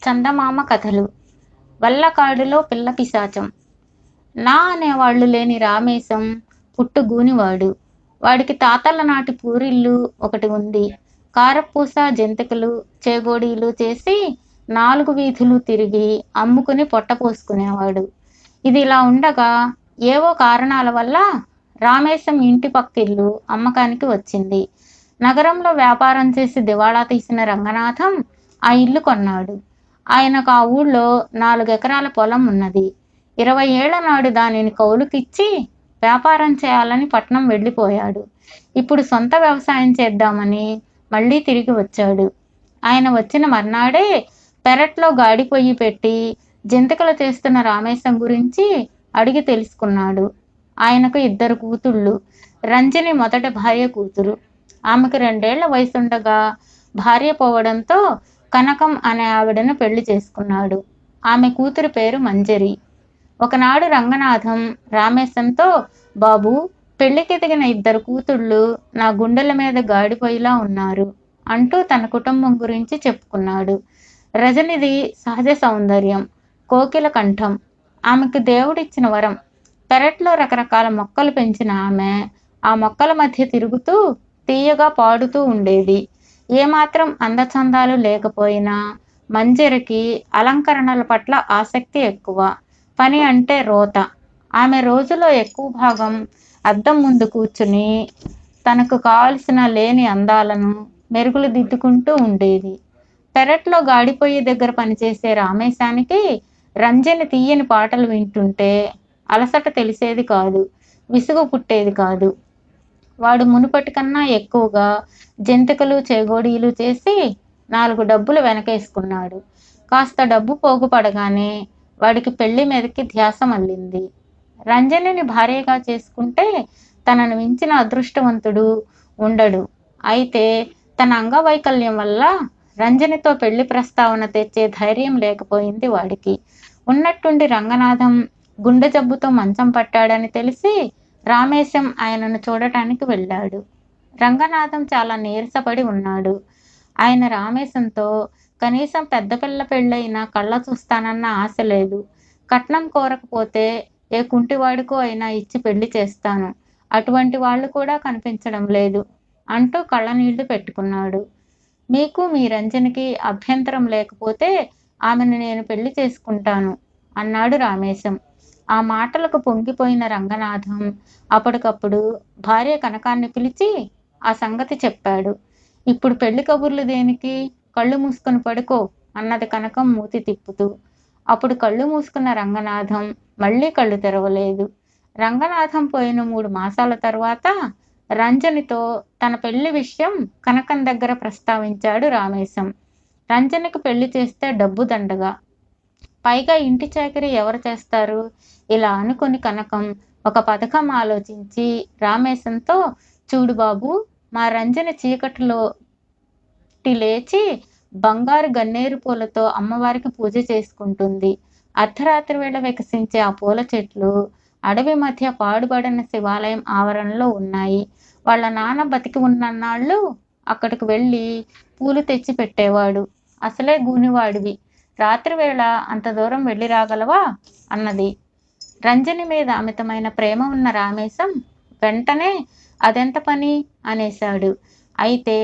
చందమామ కథలు. వల్లకాడులో పిల్ల పిశాచం. నా అనేవాళ్ళు లేని రామేశం పుట్టుగూనివాడు. వాడికి తాతల నాటి పూరిల్లు ఒకటి ఉంది. కారపూస జంతికలు చేగోడీలు చేసి 4 వీధులు తిరిగి అమ్ముకుని పొట్టపోసుకునేవాడు. ఇది ఇలా ఉండగా ఏవో కారణాల వల్ల రామేశం ఇంటి పక్కిల్లు అమ్మకానికి వచ్చింది. నగరంలో వ్యాపారం చేసి దివాళా తీసిన రంగనాథం ఆ ఇల్లు కొన్నాడు. ఆయనకు ఆ ఊళ్ళో 4 ఎకరాల పొలం ఉన్నది. 20 ఏళ్ల నాడు దానిని కౌలుకిచ్చి వ్యాపారం చేయాలని పట్నం వెళ్ళిపోయాడు. ఇప్పుడు సొంత వ్యవసాయం చేద్దామని మళ్ళీ తిరిగి వచ్చాడు. ఆయన వచ్చిన మర్నాడే పెరట్లో గాడి పొయ్యి పెట్టి జంతికలు చేస్తున్న రామేశం గురించి అడిగి తెలుసుకున్నాడు. ఆయనకు 2 కూతుళ్ళు. రంజని మొదటి భార్య కూతురు. ఆమెకు 2 ఏళ్ల వయసుండగా భార్య పోవడంతో కనకం అనే ఆవిడను పెళ్లి చేసుకున్నాడు. ఆమె కూతురి పేరు మంజరి. ఒకనాడు రంగనాథం రామేశంతో, బాబు, పెళ్లికెదిగిన 2 కూతుళ్ళు నా గుండెల మీద గాడిపోయిలా ఉన్నారు అంటూ తన కుటుంబం గురించి చెప్పుకున్నాడు. రజనిది సహజ సౌందర్యం, కోకిల కంఠం. ఆమెకు దేవుడిచ్చిన వరం. పెరట్లో రకరకాల మొక్కలు పెంచిన ఆమె ఆ మొక్కల మధ్య తిరుగుతూ తీయగా పాడుతూ ఉండేది. ఏమాత్రం అందచందాలు లేకపోయినా మంజరికి అలంకరణల పట్ల ఆసక్తి ఎక్కువ. పని అంటే రోత. ఆమె రోజులో ఎక్కువ భాగం అద్దం ముందు కూర్చుని తనకు కావలసిన లేని అందాలను మెరుగులు దిద్దుకుంటూ ఉండేది. పెరట్లో గాడిపోయి దగ్గర పనిచేసే రామేశానికి రంజని తీయని పాటలు వింటుంటే అలసట తెలిసేది కాదు, విసుగు పుట్టేది కాదు. వాడు మునుపటి కన్నా ఎక్కువగా జంతికలు చేగోడీలు చేసి 4 డబ్బులు వెనకేసుకున్నాడు. కాస్త డబ్బు పోగుపడగానే వాడికి పెళ్లి మీదకి ధ్యాస మళ్ళింది. రంజనిని భార్యగా చేసుకుంటే తనను మించిన అదృష్టవంతుడు ఉండడు. అయితే తన అంగవైకల్యం వల్ల రంజనితో పెళ్లి ప్రస్తావన తెచ్చే ధైర్యం లేకపోయింది వాడికి. ఉన్నట్టుండి రంగనాథం గుండె జబ్బుతో మంచం పట్టాడని తెలిసి రామేశం ఆయనను చూడటానికి వెళ్ళాడు. రంగనాథం చాలా నీరసపడి ఉన్నాడు. ఆయన రామేశంతో కనీసం పెద్ద పిల్ల పెళ్ళైనా కళ్ళ చూస్తానన్న ఆశ లేదు. కట్నం కోరకపోతే ఏ కుంటివాడికో అయినా ఇచ్చి పెళ్లి చేస్తాను, అటువంటి వాళ్ళు కూడా కనిపించడం లేదు అంటూ కళ్ళనీళ్లు పెట్టుకున్నాడు. మీకు మీ రంజనికి అభ్యంతరం లేకపోతే ఆమెను నేను పెళ్లి చేసుకుంటాను అన్నాడు రామేశం. ఆ మాటలకు పొంగిపోయిన రంగనాథం అప్పటికప్పుడు భార్య కనకాన్ని పిలిచి ఆ సంగతి చెప్పాడు. ఇప్పుడు పెళ్లి కబుర్లు దేనికి, కళ్ళు మూసుకొని పడుకో అన్నది కనకం మూతి తిప్పుతూ. అప్పుడు కళ్ళు మూసుకున్న రంగనాథం మళ్ళీ కళ్ళు తెరవలేదు. రంగనాథం పోయిన 3 మాసాల తర్వాత రంజనితో తన పెళ్లి విషయం కనకం దగ్గర ప్రస్తావించాడు రామేశం. రంజనికి పెళ్లి చేస్తే డబ్బు దండగా, పైగా ఇంటి చాకరీ ఎవరు చేస్తారు? ఇలా అనుకుని కనకం ఒక పథకం ఆలోచించి రామేశంతో, చూడు బాబు, మా రంజని చీకటిలో లేచి బంగారు గన్నేరు పూలతో అమ్మవారికి పూజ చేసుకుంటుంది. అర్ధరాత్రి వేళ వికసించే ఆ పూల చెట్లు అడవి మధ్య పాడుబడిన శివాలయం ఆవరణలో ఉన్నాయి. వాళ్ళ నాన్న బతికి ఉన్నన్నాళ్ళు అక్కడికి వెళ్ళి పూలు తెచ్చి పెట్టేవాడు. అసలే గూనివాడివి, రాత్రివేళ అంత దూరం వెళ్ళి రాగలవా అన్నది. రంజని మీద అమితమైన ప్రేమ ఉన్న రామేశం వెంటనే అదెంత పని అనేశాడు. అయితే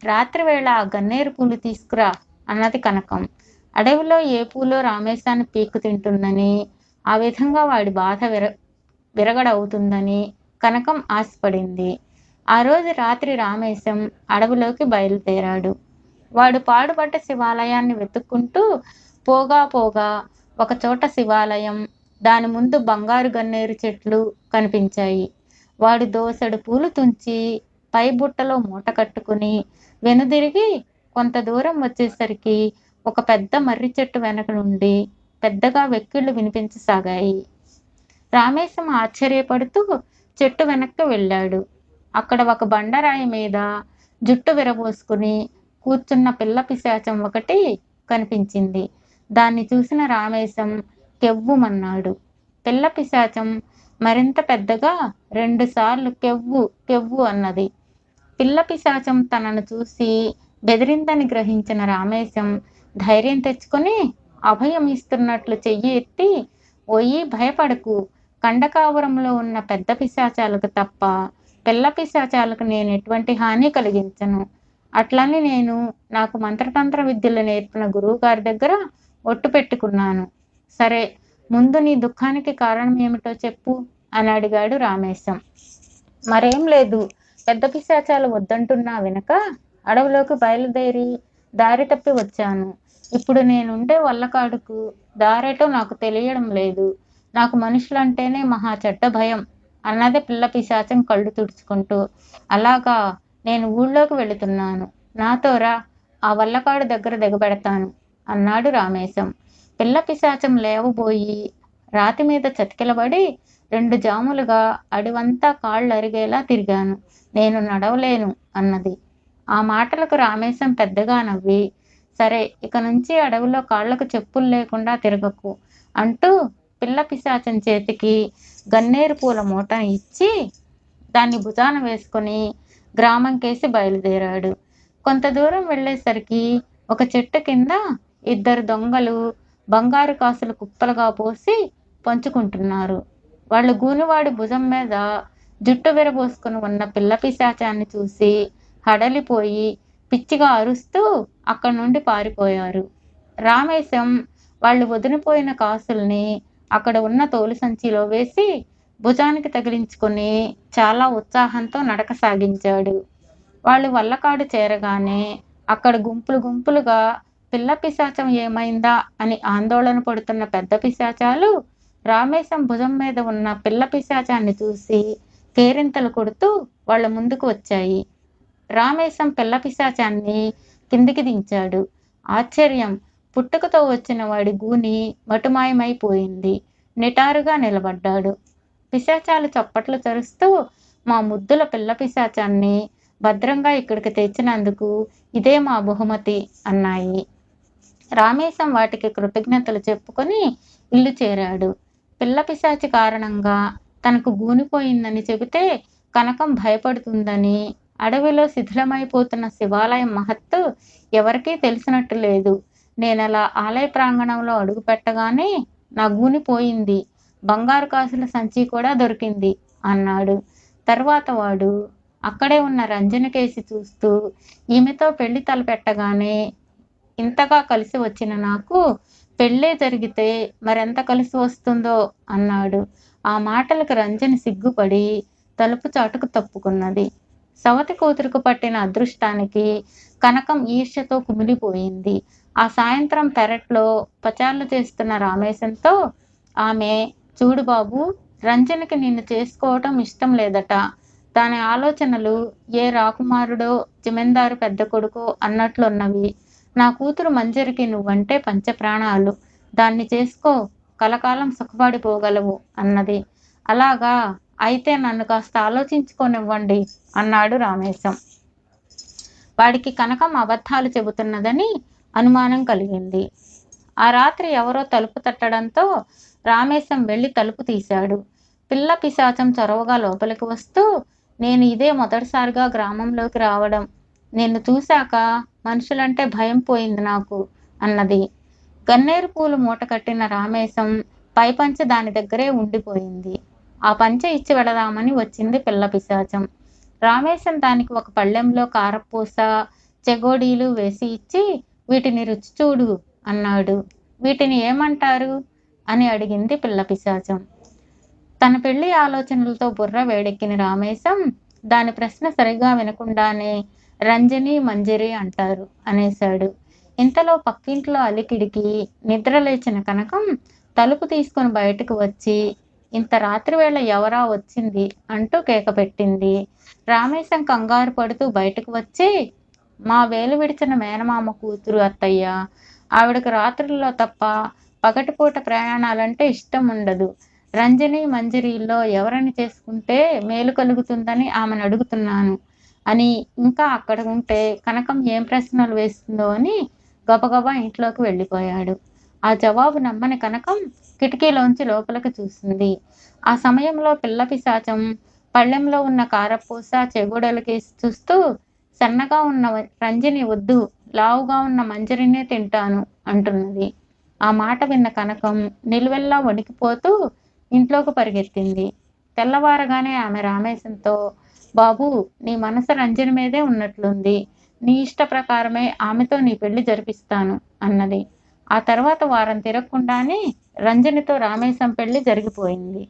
రాత్రివేళ ఆ గన్నేరు పూలు తీసుకురా అన్నది కనకం. అడవిలో ఏ పూలో రామేశాన్ని పీక్కు తింటుందని, ఆ విధంగా వాడి బాధ విరగడవుతుందని కనకం ఆశపడింది. ఆ రోజు రాత్రి రామేశం అడవిలోకి బయలుదేరాడు. వాడు పాడుపడ్డ శివాలయాన్ని వెతుక్కుంటూ పోగా ఒకచోట శివాలయం, దాని ముందు బంగారు గన్నేరు చెట్లు కనిపించాయి. వాడు దోసెడు పూలు తుంచి పై బుట్టలో మూట కట్టుకుని వెనుదిరిగి కొంత దూరం వచ్చేసరికి ఒక పెద్ద మర్రి చెట్టు వెనక నుండి పెద్దగా వెక్కిళ్ళు వినిపించసాగాయి. రామేశం ఆశ్చర్యపడుతూ చెట్టు వెనక్కి వెళ్ళాడు. అక్కడ ఒక బండరాయి మీద జుట్టు విరబోసుకుని కూర్చున్న పిల్ల పిశాచం ఒకటి కనిపించింది. దాన్ని చూసిన రామేశం కెవ్వుమన్నాడు. పిల్ల పిశాచం మరింత పెద్దగా 2 సార్లు కెవ్వు కెవ్వు అన్నది. పిల్ల పిశాచం తనను చూసి బెదిరిందని గ్రహించిన రామేశం ధైర్యం తెచ్చుకొని అభయం ఇస్తున్నట్లు చెయ్యి ఎత్తి, "ఓయి భయపడకు, కండకావరంలో ఉన్న పెద్ద పిశాచాలకు తప్ప పిల్ల పిశాచాలకు నేను ఎటువంటి హాని కలిగించను. అట్లని నేను నాకు మంత్రతంత్ర విద్యలు నేర్పిన గురువుగారి దగ్గర ఒట్టు పెట్టుకున్నాను. సరే, ముందు నీ దుఃఖానికి కారణం ఏమిటో చెప్పు" అని అడిగాడు రామేశం. "మరేం లేదు, పెద్ద పిశాచాలు వద్దంటున్నా వినక అడవిలోకి బయలుదేరి దారి తప్పి వచ్చాను. ఇప్పుడు నేనుండే వల్లకాడుకు దారేటో నాకు తెలియడం లేదు. నాకు మనుషులంటేనే మహా చెడ్డ భయం" అన్నది పిల్ల పిశాచం కళ్ళు తుడుచుకుంటూ. "అలాగా, నేను ఊళ్ళోకి వెళుతున్నాను. నాతో రా, ఆ వల్లకాడు దగ్గర దిగబెడతాను" అన్నాడు రామేశం. పిల్ల పిశాచం లేవబోయి రాతి మీద చతికిలబడి, "2 జాములుగా అడవంతా కాళ్ళరిగేలా తిరిగాను. నేను నడవలేను" అన్నది. ఆ మాటలకు రామేశం పెద్దగా నవ్వి, "సరే, ఇక నుంచి అడవిలో కాళ్ళకు చెప్పులు లేకుండా తిరగకు" అంటూ పిల్ల పిశాచం చేతికి గన్నేరు పూల మూటను ఇచ్చి దాన్ని భుజాన వేసుకొని గ్రామం కేసి బయలుదేరాడు. కొంత దూరం వెళ్ళేసరికి ఒక చెట్టు కింద 2 దొంగలు బంగారు కాసులు కుప్పలుగా పోసి పంచుకుంటున్నారు. వాళ్ళు గూనివాడి భుజం మీద జుట్టు విరబోసుకుని ఉన్న పిల్ల పిశాచాన్ని చూసి హడలిపోయి పిచ్చిగా అరుస్తూ అక్కడి నుండి పారిపోయారు. రామేశం వాళ్ళు వదిలిపోయిన కాసుల్ని అక్కడ ఉన్న తోలు సంచిలో వేసి భుజానికి తగిలించుకొని చాలా ఉత్సాహంతో నడక సాగించాడు. వాళ్ళు వల్లకాడు చేరగానే అక్కడ గుంపులు గుంపులుగా పిల్ల పిశాచం ఏమైందా అని ఆందోళన పడుతున్న పెద్ద పిశాచాలు రామేశం భుజం మీద ఉన్న పిల్ల పిశాచాన్ని చూసి కేరింతలు కొడుతూ వాళ్ళ ముందుకు వచ్చాయి. రామేశం పిల్ల పిశాచాన్ని కిందికి దించాడు. ఆశ్చర్యం! పుట్టుకతో వచ్చిన వాడి గూని మటుమాయమైపోయింది. నిటారుగా నిలబడ్డాడు. పిశాచాలు చప్పట్లు చరుస్తూ, "మా ముద్దుల పిల్ల పిశాచాన్ని భద్రంగా ఇక్కడికి తెచ్చినందుకు ఇదే మా బహుమతి" అన్నాయి. రామేశం వాటికి కృతజ్ఞతలు చెప్పుకొని ఇల్లు చేరాడు. పిల్ల పిశాచి కారణంగా తనకు గూనిపోయిందని చెబితే కనకం భయపడుతుందని, అడవిలో శిథిలమైపోతున్న శివాలయం మహత్తు ఎవరికీ తెలిసినట్టు లేదు. నేనలా ఆలయ ప్రాంగణంలో అడుగు పెట్టగానే నా గూని పోయింది, బంగారు కాసుల సంచి కూడా దొరికింది అన్నాడు. తర్వాత వాడు అక్కడే ఉన్న రంజన కేసి చూస్తూ, "ఈమెతో పెళ్లి తలపెట్టగానే ఇంతగా కలిసి వచ్చిన నాకు పెళ్ళే జరిగితే మరెంత కలిసి వస్తుందో" అన్నాడు. ఆ మాటలకు రంజని సిగ్గుపడి తలుపు చాటుకు తప్పుకున్నది. సవతి కూతురుకు పట్టిన అదృష్టానికి కనకం ఈర్ష్యతో కుమిలిపోయింది. ఆ సాయంత్రం పెరట్లో పచార్లు చేస్తున్న రామేశంతో ఆమె, "చూడు బాబు, రంజనికి నిన్ను చేసుకోవటం ఇష్టం లేదట. దాని ఆలోచనలు ఏ రాకుమారుడో జమీందారు పెద్ద కొడుకో అన్నట్లున్నవి. నా కూతురు మంజరికి నువ్వంటే పంచప్రాణాలు. దాన్ని చేసుకో, కలకాలం సుఖపడిపోగలవు" అన్నది. "అలాగా, అయితే నన్ను కాస్త ఆలోచించుకోనివ్వండి" అన్నాడు రామేశం. వాడికి కనకం అబద్ధాలు చెబుతున్నదని అనుమానం కలిగింది. ఆ రాత్రి ఎవరో తలుపు తట్టడంతో రామేశం వెళ్ళి తలుపు తీశాడు. పిల్ల పిశాచం చొరవగా లోపలికి వస్తూ, "నేను ఇదే మొదటిసారిగా గ్రామంలోకి రావడం. నిన్ను చూశాక మనుషులంటే భయం పోయింది నాకు" అన్నది. గన్నేరు పూలు మూట కట్టిన రామేశం పైపంచె దాని దగ్గరే ఉండిపోయింది. ఆ పంచె ఇచ్చి వెళదామని వచ్చింది పిల్ల పిశాచం. రామేశం దానికి ఒక పళ్ళెంలో కారపూస, చెగోడీలు వేసి ఇచ్చి, "వీటిని రుచి చూడు" అన్నాడు. "వీటిని ఏమంటారు" అని అడిగింది పిల్ల పిశాచం. తన పెళ్లి ఆలోచనలతో బుర్ర వేడెక్కిన రామేశం దాని ప్రశ్న సరిగా వినకుండానే రంజని, మంజరి అంటారు అనేశాడు. ఇంతలో పక్కింట్లో అలికిడికి నిద్రలేచిన కనకం తలుపు తీసుకొని బయటకు వచ్చి, "ఇంత రాత్రివేళ ఎవరా వచ్చింది" అంటూ కేక పెట్టింది. రామేశం కంగారు పడుతూ బయటకు వచ్చి, "మా వేలు విడిచిన మేనమామ కూతురు అత్తయ్య. ఆవిడకు రాత్రుల్లో తప్ప పగటిపూట ప్రయాణాలంటే ఇష్టం ఉండదు. రంజని, మంజరిలో ఎవరిని చేసుకుంటే మేలు కలుగుతుందని ఆమెను అడుగుతున్నాను" అని, ఇంకా అక్కడ ఉంటే కనకం ఏం ప్రశ్నలు వేస్తుందో అని గబగబా ఇంట్లోకి వెళ్ళిపోయాడు. ఆ జవాబు నమ్మని కనకం కిటికీలోంచి లోపలికి చూసింది. ఆ సమయంలో పిల్ల పిశాచం పళ్ళెంలో ఉన్న కారపూస, చెగోడలకేసి చూస్తూ, "సన్నగా ఉన్న రంజని వద్దు, లావుగా ఉన్న మంజరినే తింటాను అంటున్నది. ఆ మాట విన్న కనకం నిలువెల్లా వణికిపోతూ ఇంట్లోకి పరిగెత్తింది. తెల్లవారగానే ఆమె రామేశంతో, బాబూ, నీ మనసు రంజని మీదే ఉన్నట్లుంది. నీ ఇష్ట ప్రకారమే ఆమెతో నీ పెళ్లి జరిపిస్తాను అన్నది. ఆ తర్వాత వారం తిరగకుండానే రంజనితో రామేశం పెళ్లి జరిగిపోయింది.